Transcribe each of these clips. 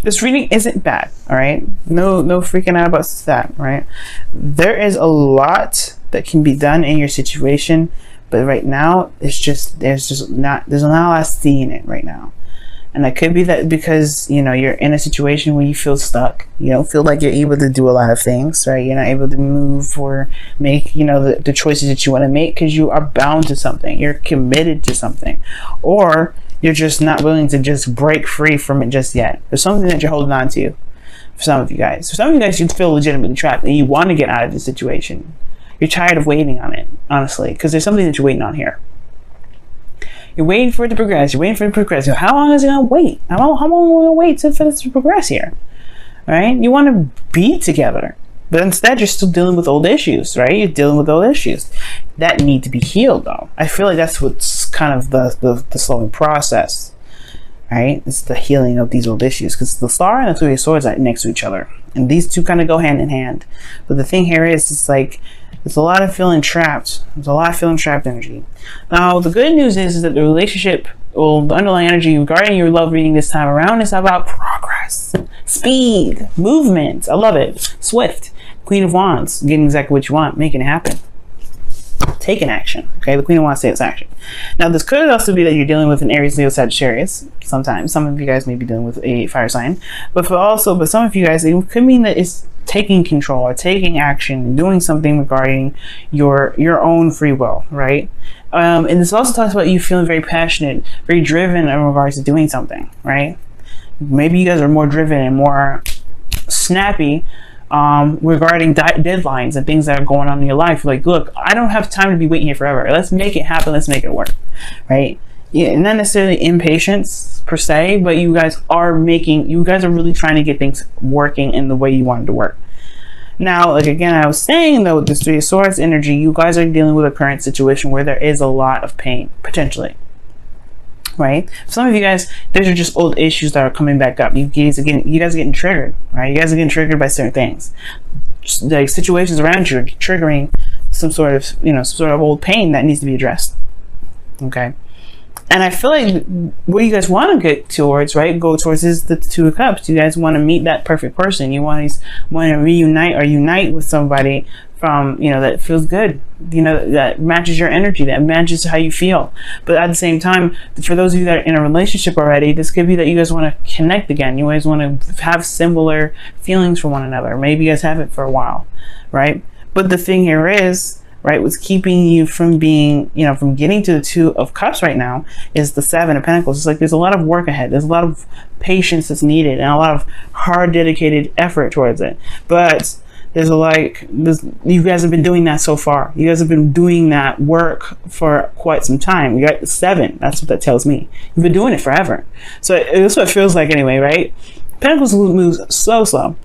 This reading isn't bad, all right? No freaking out about that, right? There is a lot that can be done in your situation, but right now there's not a lot of seeing it right now. And that could be that because, you know, you're in a situation where you feel stuck. You don't feel like you're able to do a lot of things, right? You're not able to move or make, you know, the choices that you want to make because you are bound to something. You're committed to something. Or you're just not willing to just break free from it just yet. There's something that you're holding on to for some of you guys. For some of you guys, you feel legitimately trapped and you want to get out of the situation. You're tired of waiting on it, honestly, because there's something that you're waiting on here. You're waiting for it to progress. You're waiting for it to progress. How long is it going to wait? How long are we going to wait for this to progress here? All right? You want to be together. But instead, you're still dealing with old issues, right? You're dealing with old issues that need to be healed, though. I feel like that's what's kind of the slowing process, right? It's the healing of these old issues. Because the Star and the Three of Swords are next to each other. And these two kind of go hand in hand. But the thing here is, it's like, there's a lot of feeling trapped. There's a lot of feeling trapped energy. Now, the good news is that the relationship, or the underlying energy regarding your love reading this time around is about progress, speed, movement. I love it. Swift. Queen of Wands, getting exactly what you want, making it happen. Taking action. Okay, the Queen of Wands takes action. Now, this could also be that you're dealing with an Aries, Leo, Sagittarius. Sometimes, some of you guys may be dealing with a fire sign, but some of you guys, it could mean that it's taking control or taking action, doing something regarding your own free will, right? And this also talks about you feeling very passionate, very driven in regards to doing something, right? Maybe you guys are more driven and more snappy regarding deadlines and things that are going on in your life. Like, look, I don't have time to be waiting here forever. Let's make it happen. Let's make it work, right? Yeah, not necessarily impatience per se, but you guys are really trying to get things working in the way you want it to work. Now, like again, I was saying though, with this Three of Swords energy, you guys are dealing with a current situation where there is a lot of pain, potentially. Right? For some of you guys, those are just old issues that are coming back up. You guys are getting triggered, right? You guys are getting triggered by certain things. Just like situations around you are triggering some sort of old pain that needs to be addressed. Okay? And I feel like what you guys want to get towards, right, go towards is the Two of Cups. You guys want to meet that perfect person. You want to reunite or unite with somebody from, you know, that feels good, you know, that matches your energy, that matches how you feel. But at the same time, for those of you that are in a relationship already, this could be that you guys want to connect again. You guys want to have similar feelings for one another. Maybe you guys have it for a while, right? But the thing here is, right, what's keeping you from being, you know, from getting to the Two of Cups right now is the Seven of Pentacles. It's like there's a lot of work ahead. There's a lot of patience that's needed and a lot of hard, dedicated effort towards it. But you guys have been doing that so far. You guys have been doing that work for quite some time. You got 7. That's what that tells me. You've been doing it forever. So that's what it feels like anyway, right? Pentacles moves slow.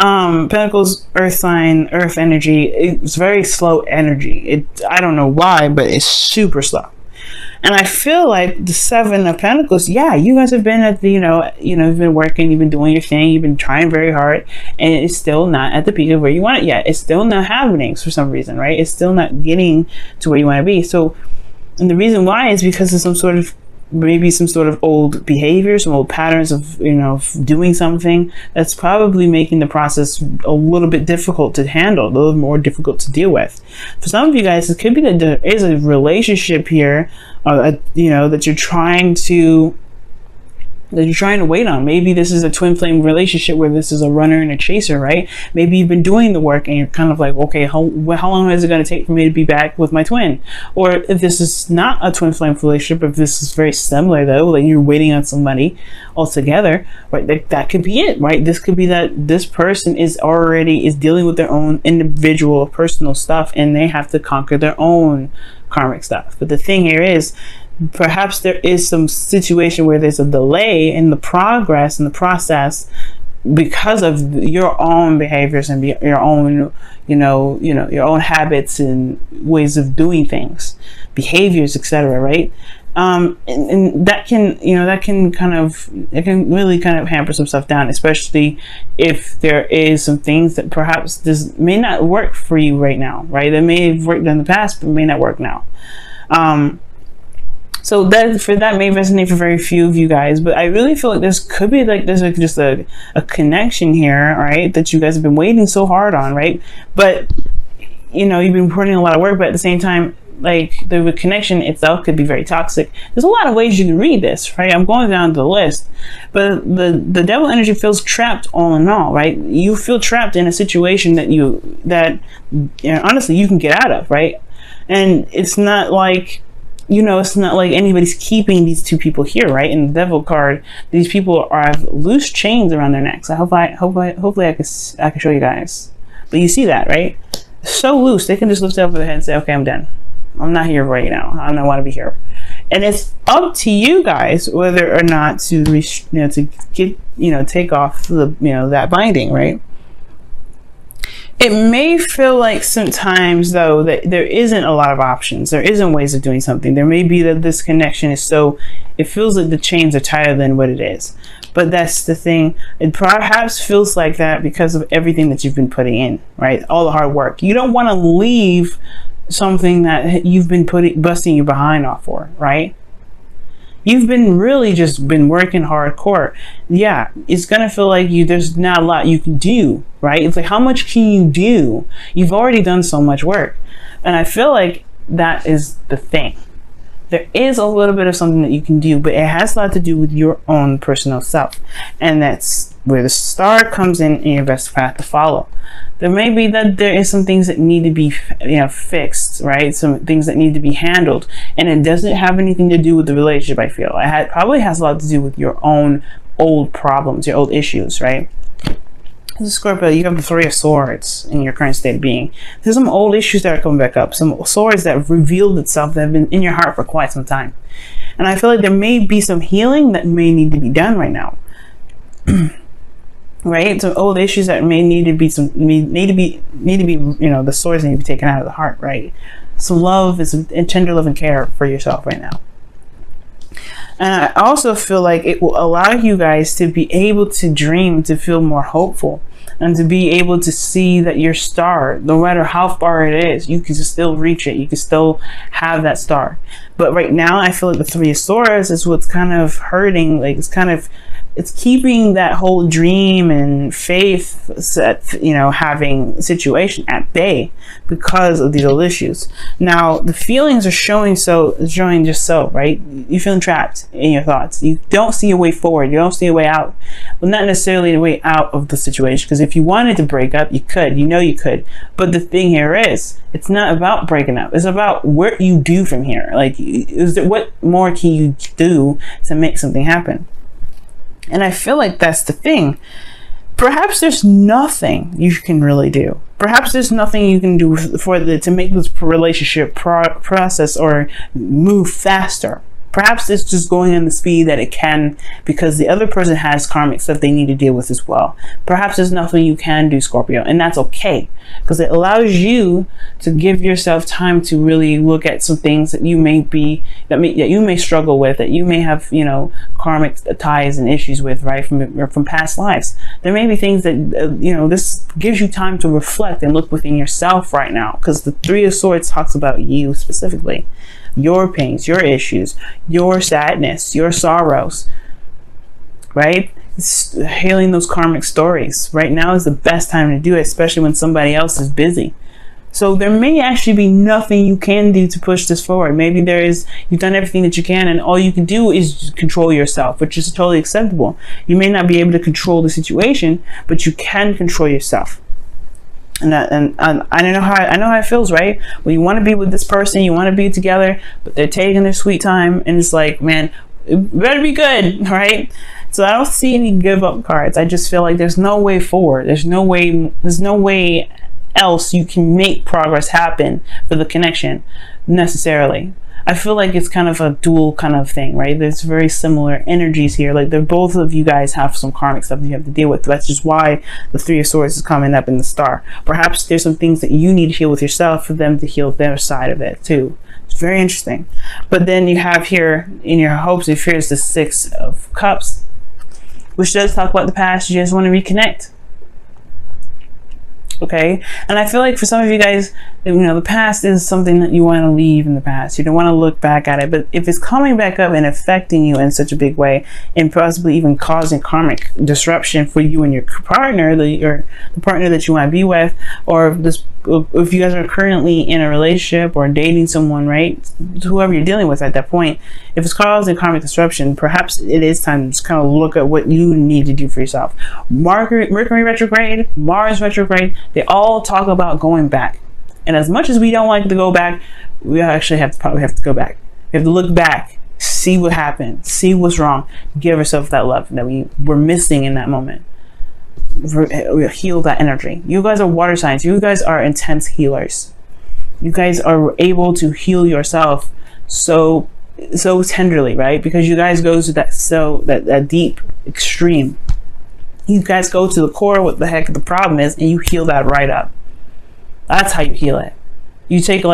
Pentacles, earth sign, earth energy. It's very slow energy. I don't know why, but it's super slow. And I feel like the Seven of Pentacles, yeah, you guys have been at the, you've been working, you've been doing your thing, you've been trying very hard, and it's still not at the peak of where you want it yet. It's still not happening for some reason, right? It's still not getting to where you want to be. So, and the reason why is because of maybe some sort of old behavior, some old patterns of, doing something that's probably making the process a little bit difficult to handle, a little more difficult to deal with. For some of you guys, it could be that there is a relationship here, that you're trying to wait on. Maybe this is a twin flame relationship where this is a runner and a chaser, right? Maybe you've been doing the work and you're kind of like, okay, how long is it going to take for me to be back with my twin? Or if this is not a twin flame relationship, if this is very similar though, like you're waiting on somebody altogether, right? That could be it, right? This could be that this person is dealing with their own individual personal stuff and they have to conquer their own karmic stuff. But the thing here is, perhaps there is some situation where there's a delay in the progress and the process because of your own behaviors and your own, your own habits and ways of doing things, behaviors, etc. Right? And that can really kind of hamper some stuff down, especially if there is some things that perhaps this may not work for you right now, right? That may have worked in the past, but may not work now. So that may resonate for very few of you guys, but I really feel like this could be like there's like just a connection here, right? That you guys have been waiting so hard on, right? But you know, you've been putting a lot of work, but at the same time, like the connection itself could be very toxic. There's a lot of ways you can read this, right? I'm going down the list, but the devil energy feels trapped all in all, right? You feel trapped in a situation that you know, honestly you can get out of, right? And it's not like, you know, it's not like anybody's keeping these two people here, right? In the devil card, these people have loose chains around their necks. Hopefully I can show you guys. But you see that, right? So loose, they can just lift it over their head and say, okay, I'm done. I'm not here right now. I don't want to be here. And it's up to you guys whether or not to, to get, take off the, that binding, right? It may feel like sometimes, though, that there isn't a lot of options. There isn't ways of doing something. There may be that this connection is so, it feels like the chains are tighter than what it is. But that's the thing. It perhaps feels like that because of everything that you've been putting in, right? All the hard work. You don't want to leave something that you've been busting your behind off for, right? You've been really just been working hardcore. Yeah, it's gonna feel like there's not a lot you can do, right? It's like, how much can you do? You've already done so much work. And I feel like that is the thing. There is a little bit of something that you can do, but it has a lot to do with your own personal self. And that's where the star comes in your best path to follow. There may be that there is some things that need to be, fixed, right? Some things that need to be handled. And it doesn't have anything to do with the relationship, I feel. It probably has a lot to do with your own old problems, your old issues, right? This is Scorpio, you have the Three of Swords in your current state of being. There's some old issues that are coming back up. Some swords that have revealed itself that have been in your heart for quite some time. And I feel like there may be some healing that may need to be done right now. Right? Some old issues that may need to be the swords need to be taken out of the heart, right? Some love and tender love and care for yourself right now. And I also feel like it will allow you guys to be able to dream, to feel more hopeful, and to be able to see that your star, no matter how far it is, you can still reach it. You can still have that star. But right now, I feel like the Three of Swords is what's kind of hurting. Like it's keeping that whole dream and faith set, having situation at bay because of these old issues. Now, the feelings are showing just so, right? You're feeling trapped in your thoughts. You don't see a way forward. You don't see a way out. Well, not necessarily a way out of the situation, because if you wanted to break up, you could. You could. But the thing here is, it's not about breaking up. It's about what you do from here. Like, what more can you do to make something happen? And I feel like that's the thing. Perhaps there's nothing you can really do. Perhaps there's nothing you can do to make this relationship process or move faster. Perhaps it's just going in the speed that it can because the other person has karmic stuff they need to deal with as well. Perhaps there's nothing you can do, Scorpio, and that's okay because it allows you to give yourself time to really look at some things that you may struggle with, that you may have, karmic ties and issues with, right, from past lives. There may be things that, this gives you time to reflect and look within yourself right now because the Three of Swords talks about you specifically. Your pains, your issues, your sadness, your sorrows, right? It's healing those karmic stories. Right now is the best time to do it, especially when somebody else is busy. So there may actually be nothing you can do to push this forward. Maybe you've done everything that you can and all you can do is control yourself, which is totally acceptable. You may not be able to control the situation, but you can control yourself. And I know how it feels, right? When you want to be with this person, you want to be together, but they're taking their sweet time, and it's like, man, it better be good, right? So I don't see any give up cards. I just feel like there's no way forward. There's no way else you can make progress happen for the connection necessarily. I feel like it's kind of a dual kind of thing, right? There's very similar energies here. Like both of you guys have some karmic stuff that you have to deal with. That's just why the Three of Swords is coming up in the star. Perhaps there's some things that you need to heal with yourself for them to heal their side of it too. It's very interesting. But then you have here in your hopes and fears the Six of Cups, which does talk about the past. You just want to reconnect. Okay. And I feel like for some of you guys, you know, the past is something that you want to leave in the past. You don't want to look back at it. But if it's coming back up and affecting you in such a big way, and possibly even causing karmic disruption for you and your partner, the partner that you want to be with, or if you guys are currently in a relationship or dating someone, right? Whoever you're dealing with at that point, if it's causing karmic disruption, perhaps it is time to just kind of look at what you need to do for yourself. Mercury retrograde, Mars retrograde, they all talk about going back. And as much as we don't like to go back, we actually probably have to go back. We have to look back, see what happened, see what's wrong, give ourselves that love that we were missing in that moment. Heal that energy. You guys are water signs. You guys are intense healers. You guys are able to heal yourself so tenderly, right? Because you guys go to that deep extreme. You guys go to the core, what the heck the problem is, and you heal that right up. That's how you heal it. You take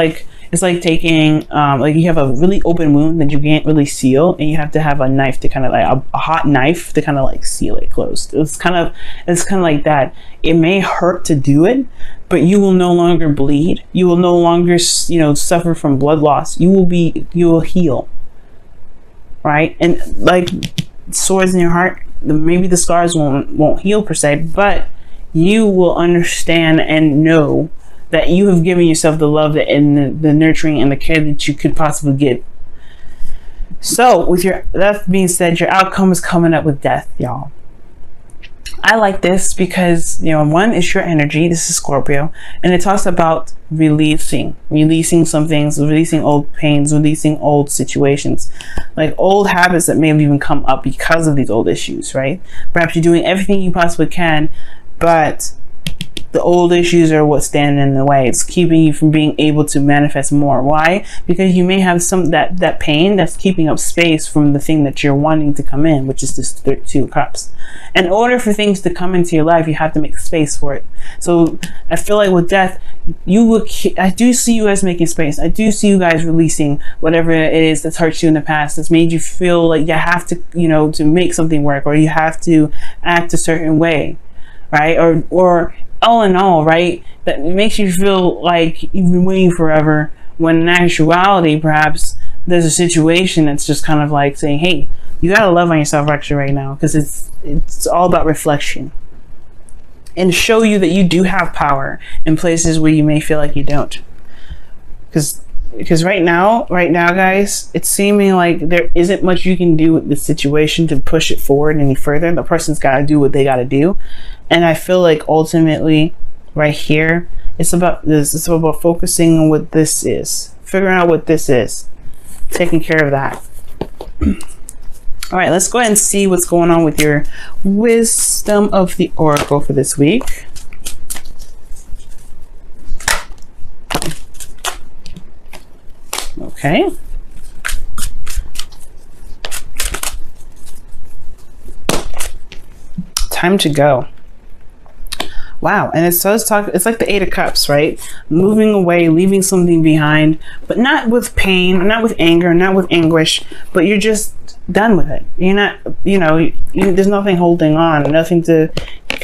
it's like taking like you have a really open wound that you can't really seal, and you have to have a knife to kind of like a hot knife to kind of like seal it closed. It's kind of like that. It may hurt to do it, but you will no longer bleed. You will no longer, you know, suffer from blood loss. You will heal, right? And like swords in your heart, maybe the scars won't heal per se, but you will understand and know that you have given yourself the love and the nurturing and the care that you could possibly give. So with that being said, your outcome is coming up with death, y'all. I like this because, you know, one is your energy. This is Scorpio, and it talks about releasing some things, releasing old pains, releasing old situations, like old habits that may have even come up because of these old issues, right? Perhaps you're doing everything you possibly can, but the old issues are what's standing in the way. It's keeping you from being able to manifest more. Why? Because you may have that pain that's keeping up space from the thing that you're wanting to come in, which is this Two of Cups. In order for things to come into your life, you have to make space for it. So I feel like with death, I do see you guys making space. I do see you guys releasing whatever it is that's hurt you in the past, that's made you feel like you have to, you know, to make something work, or you have to act a certain way, right? Or all in all, right, that makes you feel like you've been waiting forever, when in actuality, perhaps there's a situation that's just kind of like saying, hey, you gotta love on yourself actually right now, because it's all about reflection, and show you that you do have power in places where you may feel like you don't. Because right now, guys, it's seeming like there isn't much you can do with the situation to push it forward any further. The person's got to do what they got to do. And I feel like ultimately right here, it's about this. It's about focusing on what this is, figuring out what this is, taking care of that. All right, let's go ahead and see what's going on with your wisdom of the oracle for this week. Okay. Time to go. Wow. And it does talk, it's like the Eight of Cups, right? Moving away, leaving something behind, but not with pain, not with anger, not with anguish, but you're just done with it. You're not, you know, there's nothing holding on, nothing to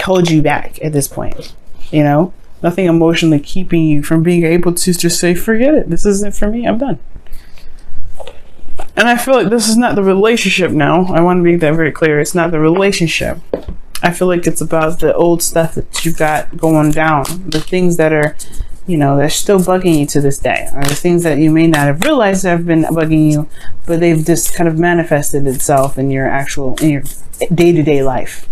hold you back at this point, you know? Nothing emotionally keeping you from being able to just say, forget it. This isn't for me. I'm done. And I feel like this is not the relationship now. I want to make that very clear. It's not the relationship. I feel like it's about the old stuff that you got going down. The things that are, you know, they're still bugging you to this day. Or the things that you may not have realized have been bugging you, but they've just kind of manifested itself in your day-to-day life.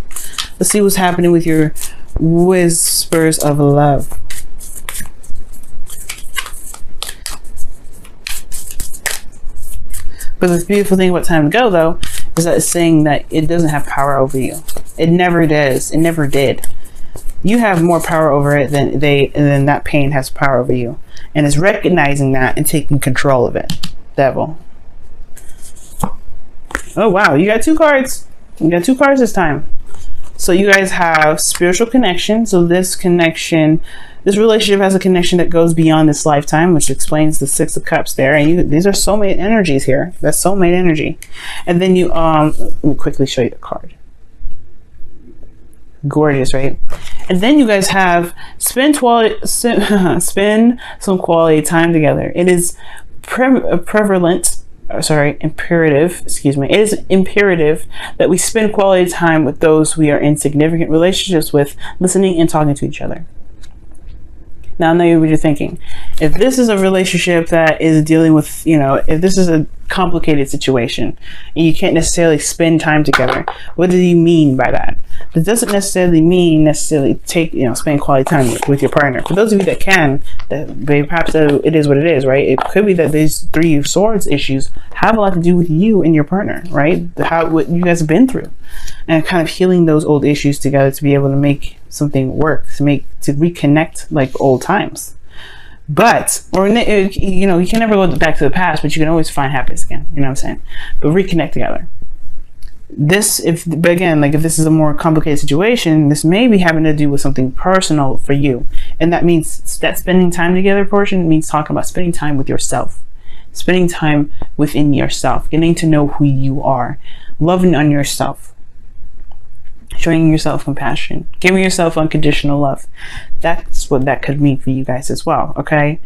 Let's see what's happening with your whispers of love. But the beautiful thing about time to go, though, is that it's saying that it doesn't have power over you. It never does. It never did. You have more power over it than that pain has power over you. And it's recognizing that and taking control of it. Devil. Oh, wow. You got two cards. You got two cards this time. So you guys have spiritual connection. So this relationship has a connection that goes beyond this lifetime, which explains the Six of Cups there. And these are soulmate energies here. That's soulmate energy. And then you, let me quickly show you the card. Gorgeous, right? And then you guys have spend some quality time together. It is imperative, it is imperative that we spend quality time with those we are in significant relationships with, listening and talking to each other. Now, I know what you're thinking. If this is a relationship that is dealing with, if this is a complicated situation and you can't necessarily spend time together, what do you mean by that? That doesn't necessarily mean spend quality time with your partner. For those of you that can, perhaps it is what it is, right? It could be that these Three of Swords issues have a lot to do with you and your partner, right? What you guys have been through, and kind of healing those old issues together to be able to make something work, to reconnect like old times. But, you can never go back to the past, but you can always find happiness again. You know what I'm saying? But reconnect together. If this is a more complicated situation, this may be having to do with something personal for you. And that means that spending time together portion means talking about spending time with yourself. Spending time within yourself. Getting to know who you are. Loving on yourself. Showing yourself compassion. Giving yourself unconditional love. That's what that could mean for you guys as well, okay?